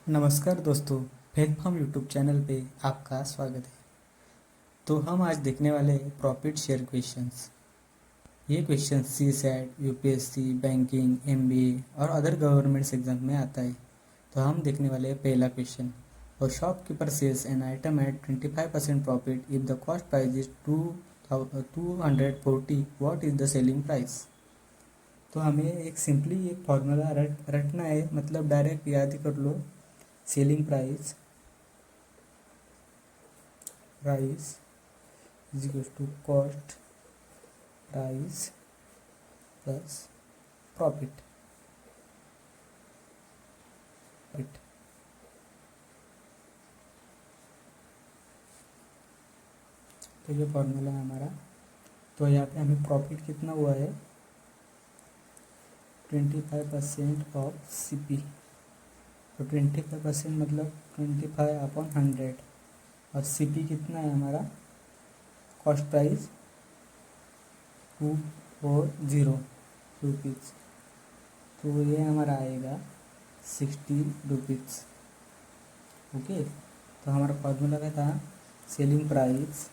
नमस्कार दोस्तों, fake farm YouTube channel पे आपका स्वागत है। तो हम आज देखने वाले हैं प्रॉफिट शेयर क्वेश्चंस। ये question C SAT, UPSC, banking, MBA और अदर गवर्नमेंट्स एग्जाम में आता है। तो हम देखने वाले हैं पहला क्वेश्चन। और shopkeeper sells an item at 25% profit if the cost price is 240, what is the selling price. तो हमें एक सिंपली एक फॉर्मूला रटना है, मतलब डायरेक्ट याद ही कर लो। Selling price is equals to cost price plus profit. तो ये फॉर्मूला है हमारा। तो यहाँ पे हमें प्रॉफिट कितना हुआ है, 25% ऑफ सीपी। तो 25% मतलब 25/100। और सीपी कितना है हमारा, कॉस्ट प्राइस 240 रुपीज़। तो ये हमारा आएगा 60 रुपीज़। ओके, तो हमारा फॉर्मूला क्या था, selling price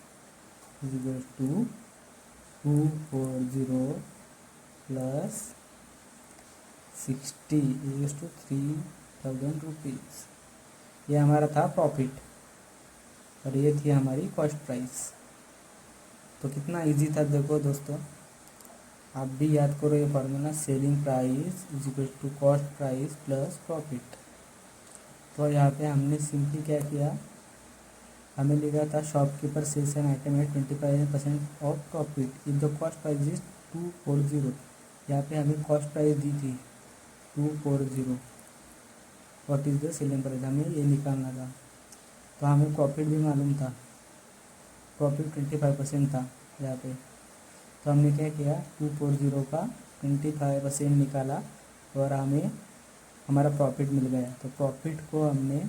is equal to 240 plus 60 is to 3000 rupees. ये हमारा था प्रॉफिट और ये थी हमारी कॉस्ट प्राइस। तो कितना इजी था देखो दोस्तों, आप भी याद करो ये formula, selling price is equal to cost price plus profit. तो यहाँ पे हमने सिंपली क्या किया, हमें लिखा था shopkeeper sells an item at 25% of profit if the cost price is 240। यहाँ पे हमें कॉस्ट प्राइस दी थी 240, what is the selling price, हमें ये निकालना था। तो हमें प्रॉफिट भी मालूम था, प्रॉफिट 25% था यहाँ पे। तो हमने क्या किया, 240 का 25% निकाला और हमें हमारा प्रॉफिट मिल गया। तो प्रॉफिट को हमने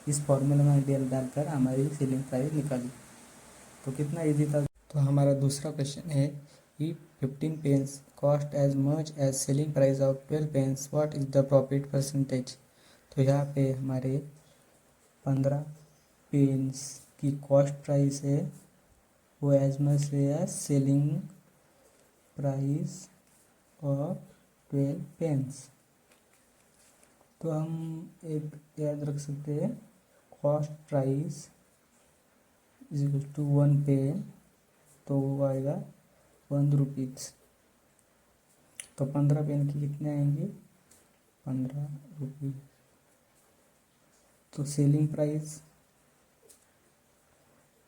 इस फॉर्मूला में डालकर हमारी सेलिंग प्राइस निकाली। तो कितना इजी था। तो हमारा दूसरा क्वेश्चन है, if 15 pens cost as much as selling price of 12 pens, what is the profit percentage. तो यहाँ पे हमारे 15 पेंस की कॉस्ट प्राइस है वो as much as selling price of 12 pens. तो हम एक याद रख सकते हैं, cost price is equal to 1 pen, तो वो आएगा 1 रुपीज़। तो 15 पेन की कितने आएंगे, 15 रुपीज़। तो सेलिंग प्राइस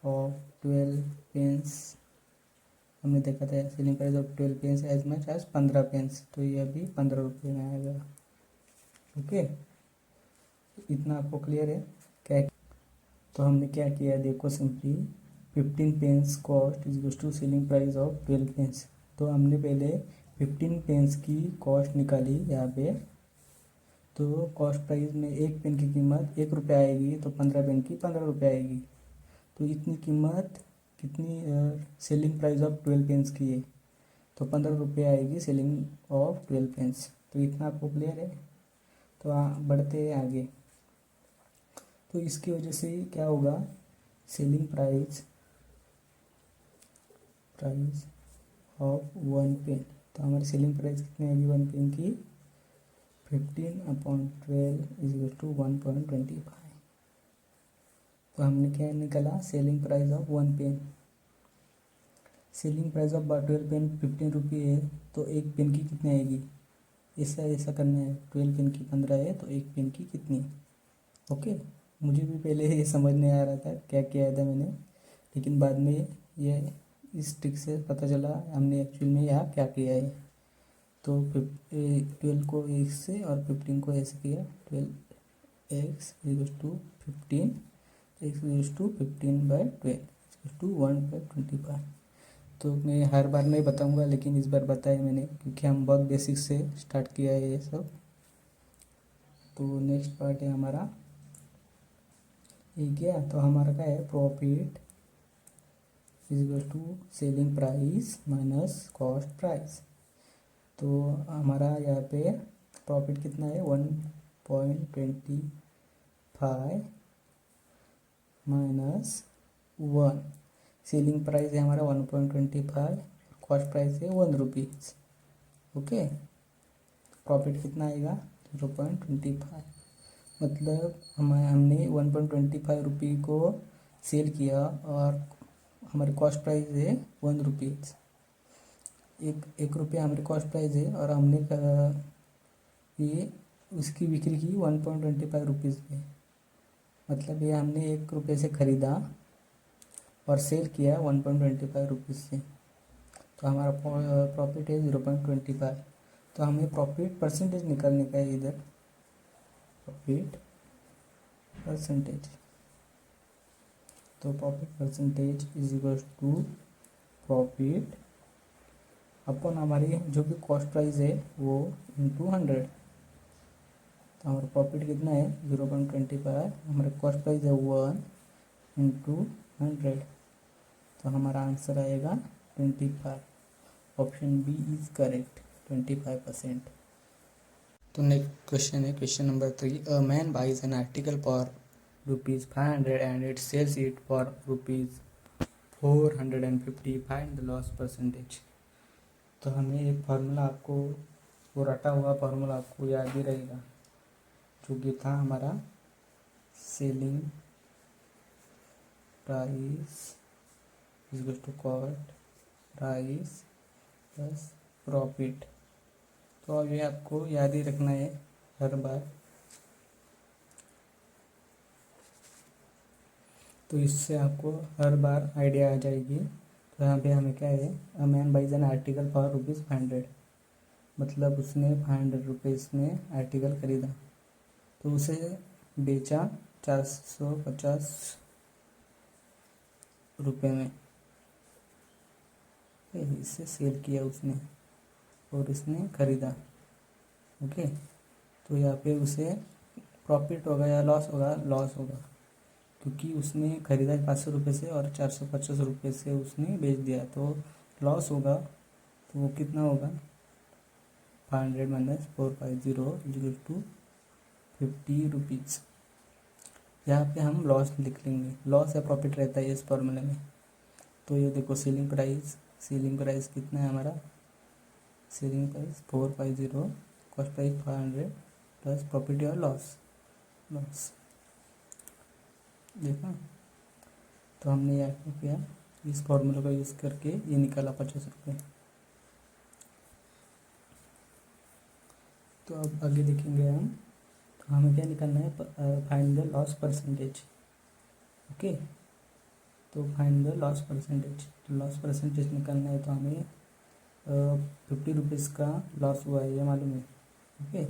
ऑफ 12 पेंस हमने देखा था, selling price of 12 pens as much as 15 pens, तो ये अभी 15 रुपये में आएगा। ओके, इतना आपको क्लियर है क्या। तो हमने क्या किया देखो, simply 15 pens cost is equal to selling price of 12 pens. तो हमने पहले 15 पेंस की कॉस्ट निकाली यहाँ पे। तो कॉस्ट प्राइस में एक पेन की कीमत 1 रुपया आएगी, तो 15 पेन की 15 रुपये आएगी। तो इतनी कीमत कितनी सेलिंग प्राइस ऑफ 12 पेंस की है, तो 15 रुपये आएगी सेलिंग ऑफ 12 पेंस। तो इतना आपको क्लियर है। तो बढ़ते हैं आगे। तो इसकी वजह से क्या होगा, सेलिंग प्राइस ऑफ 1 पेन। तो हमारी सेलिंग प्राइस कितनी आएगी 1 पेन की, 15/12 इज इक्वल टू 1.25। तो हमने क्या निकाला, selling price of 1 pen. Selling price of 12 pen 15 रुपये है, तो एक पेन की कितनी आएगी, ऐसा करना है। 12 पेन की 15 है, तो एक पेन की कितनी। ओके, मुझे भी पहले ये समझ नहीं आ रहा था क्या किया था मैंने, लेकिन बाद में ये इस ट्रिक से पता चला हमने एक्चुअल में यहाँ क्या किया है। तो 12 को एक से और 15 को ऐसे किया, 12x equal to 15, x equal to 15/12 equal to 1/25। तो मैं हर बार नहीं बताऊंगा, लेकिन इस बार बताया मैंने क्योंकि हम बहुत बेसिक से स्टार्ट किया है ये सब। तो नेक्स्ट पार्ट है हमारा ये क्या, तो हमारा क्या है, profit is equal to selling price minus cost price. तो हमारा यहाँ पे प्रॉफिट कितना है, 1.25 फाइव माइनस 1। सेलिंग प्राइस है हमारा 1.25, कॉस्ट प्राइस है 1 रुपीज़। ओके, प्रॉफिट कितना आएगा 0.25। मतलब हमने 1.25 रुपये को सेल किया और हमारी कॉस्ट प्राइस है 1 रुपीज़। एक रुपया हमारी कॉस्ट प्राइस है और हमने ये उसकी बिक्री की 1.25 रुपीज़ में। मतलब ये हमने 1 रुपये से ख़रीदा और सेल किया 1.25 रुपीज़ से, तो हमारा प्रॉफिट है 0.25। तो हमें प्रॉफिट परसेंटेज निकालने का है इधर, प्रॉफिट परसेंटेज। तो profit percentage is equal to profit अपन हमारी जो भी कॉस्ट प्राइस है वो इंटू 100। तो हमारा प्रॉफिट कितना है 0.25, हमारा कॉस्ट प्राइस है 1 इंटू 100। तो हमारा आंसर आएगा 25। Option B is correct, 25%। तो नेक्स्ट क्वेश्चन है question number 3। A man buys an article for ₹500 and it sells it for ₹450। Find the loss percentage. तो हमें एक फार्मूला आपको, वो रटा हुआ फार्मूला आपको याद ही रहेगा, जो कि था हमारा selling price is equal to cost price plus profit. तो अब ये आपको याद ही रखना है हर बार। तो इससे आपको हर बार आइडिया आ जाएगी। तो यहाँ पे हमें क्या है, a man buys an article for ₹500। मतलब उसने 500 रुपीज़ में आर्टिकल खरीदा, तो उसे बेचा 450 रुपये में। इसे सेल किया उसने और इसने खरीदा। ओके, तो यहाँ पे उसे प्रॉफिट होगा या लॉस होगा? लॉस होगा, क्योंकि उसने खरीदा 500 रुपये से और 450 रुपये से उसने बेच दिया, तो लॉस होगा। तो वो कितना होगा 500 माइनस 450 इक्वल टू 50 रुपीज़। यहाँ पे हम लॉस लिख लेंगे, लॉस या प्रॉफिट रहता है इस फॉर्मूले में। तो ये देखो सेलिंग प्राइस कितना है हमारा, selling price 450, cost price 500 plus profit या लॉस देखा। तो हमने यहाँ क्या किया, इस फॉर्मूले का यूज़ करके ये निकाला 50 रुपये। तो अब आगे देखेंगे हम। तो हमें क्या निकालना है, find the loss percentage. Okay, तो फाइंड द लॉस परसेंटेज। तो लॉस परसेंटेज निकालना है, तो हमें 50 रुपीज़ का लॉस हुआ है ये मालूम है। ओके,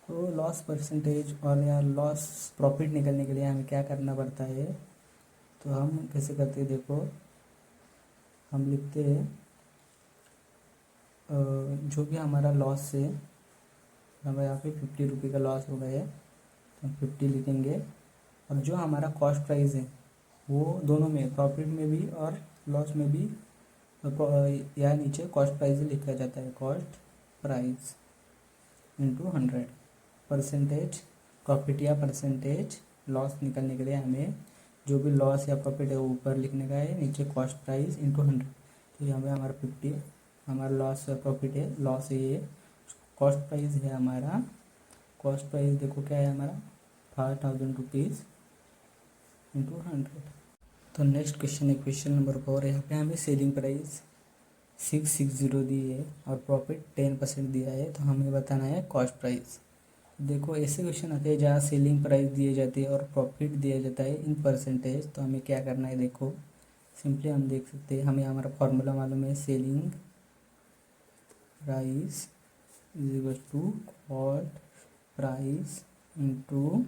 तो लॉस परसेंटेज और या लॉस प्रॉफिट निकालने के लिए हमें क्या करना पड़ता है, तो हम कैसे करते हैं देखो। हम लिखते हैं जो भी हमारा लॉस है, हमें यहाँ पे 50 रुपये का लॉस हो गया है, तो 50 लिखेंगे। और जो हमारा कॉस्ट प्राइस है वो दोनों में, प्रॉफिट में भी और लॉस में भी, यहाँ नीचे कॉस्ट प्राइस लिखा जाता है, cost price into 100। Percentage profit या परसेंटेज लॉस निकालने के लिए हमें जो भी लॉस या प्रॉफिट है वो ऊपर लिखने का है, नीचे कॉस्ट प्राइस इंटू 100। तो यहाँ पे हमारा 50 हमारा लॉस या प्रॉफिट है, लॉस है ये, कॉस्ट प्राइस है हमारा, कॉस्ट प्राइस देखो क्या है हमारा 5000 रुपीज़ इंटू 100। तो नेक्स्ट क्वेश्चन है क्वेश्चन नंबर 4। यहाँ पे हमें सेलिंग प्राइस 660 दी है और प्रॉफिट 10% दिया है, तो हमें बताना है कॉस्ट प्राइस। देखो ऐसे क्वेश्चन आते हैं जहाँ सेलिंग प्राइस दिए जाते हैं और प्रॉफिट दिया जाता है इन परसेंटेज। तो हमें क्या करना है, देखो सिंपली हम देख सकते हैं, हमें हमारा फॉर्मूला मालूम है, selling price is equal to cost price into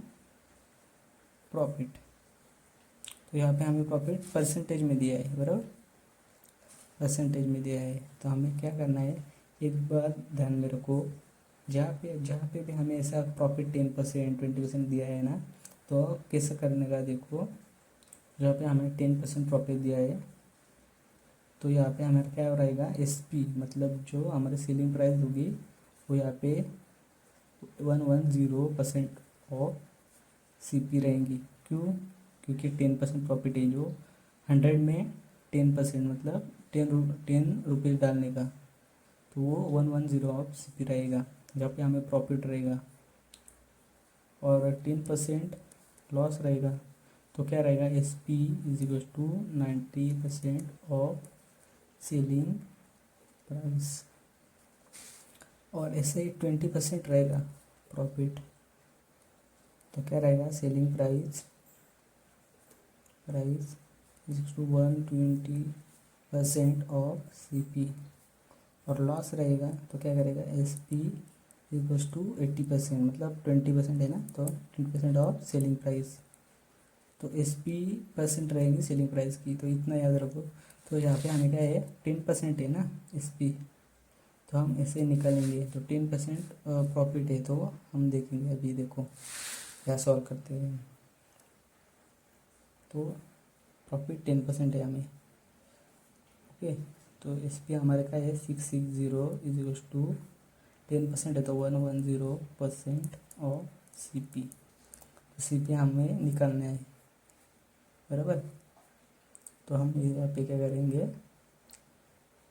profit. तो यहाँ पे हमें प्रॉफिट परसेंटेज में दिया है, बराबर परसेंटेज में दिया है। तो हमें क्या करना है, एक बात ध्यान में रखो, जहाँ पे भी हमें ऐसा प्रॉफिट 10% 20% दिया है ना, तो कैसे करने का देखो। जहाँ पे हमें 10% प्रॉफिट दिया है, तो यहाँ पे हमारा क्या रहेगा, SP, मतलब जो हमारी सेलिंग प्राइस होगी वो यहाँ पे 110% ऑफ CP रहेंगी। क्यों? क्योंकि 10% प्रॉफिट है, जो 100 में 10% मतलब 10 रुपीज़ डालने का, तो वो 110 ऑफ CP रहेगा, जहाँ पे हमें प्रॉफिट रहेगा। और 10% लॉस रहेगा, तो क्या रहेगा, SP = 90% ऑफ सेलिंग प्राइस। और ऐसे ही 20% रहेगा प्रॉफिट, तो क्या रहेगा, सेलिंग प्राइस = 120% ऑफ CP। और लॉस रहेगा, तो क्या करेगा, SP = 80%, मतलब 20% है ना, तो 20% ऑफ सेलिंग प्राइस। तो SP % रहेगी सेलिंग प्राइस की, तो इतना याद रखो। तो यहाँ पे हमें क्या है, 10% है ना SP, तो हम ऐसे निकालेंगे। तो 10% प्रॉफिट है, तो हम देखेंगे अभी, देखो क्या सॉल्व करते हैं। तो प्रॉफिट 10% है हमें, ओके। तो SP हमारे का है 660 = 10% है, तो 110% ऑफ CP। तो CP हमें निकालना है, बराबर। तो हम यहाँ पे क्या करेंगे,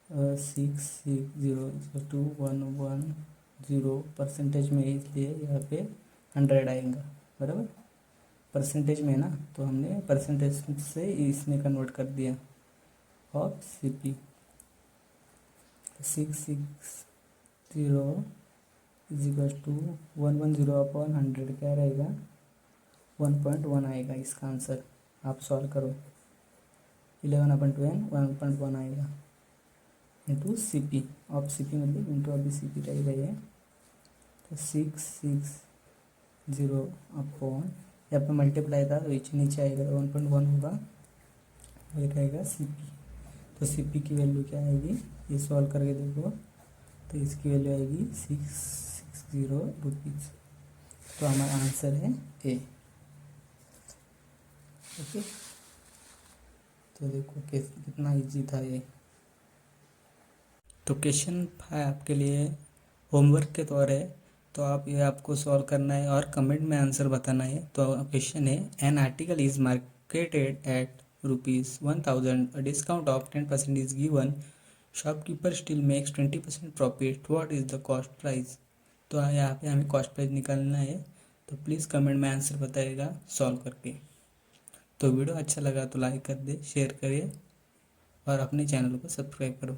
660 = 110 परसेंटेज में, इसलिए यहाँ पे 100 आएगा, बराबर। परसेंटेज में ना, तो हमने परसेंटेज से इसमें कन्वर्ट कर दिया ऑफ CP। 660 = 110/100 क्या रहेगा, 1.1 आएगा इसका आंसर। आप सॉल्व करो, 11/10 1.1 आएगा, इंटू CP ऑफ CP, मतलब इंटू अभी CP रहेगा ये। तो 660 अपॉन, यहाँ पे मल्टीप्लाई था, तो नीचे आएगा, 1.1 होगा, ये रहेगा CP। तो CP की वैल्यू क्या आएगी, ये सॉल्व करके देखो, तो इसकी वैल्यू आएगी 660 रुपीज़। तो हमारा आंसर है A, ओके। तो देखो कितना इजी था ये। तो क्वेश्चन 5 आपके लिए होमवर्क के तौर है, तो आप ये आपको सॉल्व करना है और कमेंट में आंसर बताना है। तो क्वेश्चन है, an article is marketed at ₹1000, a discount of 10% is given, shopkeeper still makes 20% profit, what is the cost price. तो यहाँ पे हमें कॉस्ट प्राइस निकालना है, तो प्लीज़ कमेंट में आंसर बताइएगा सॉल्व करके। तो वीडियो अच्छा लगा तो लाइक कर दे, शेयर करिए और अपने चैनल को सब्सक्राइब करो।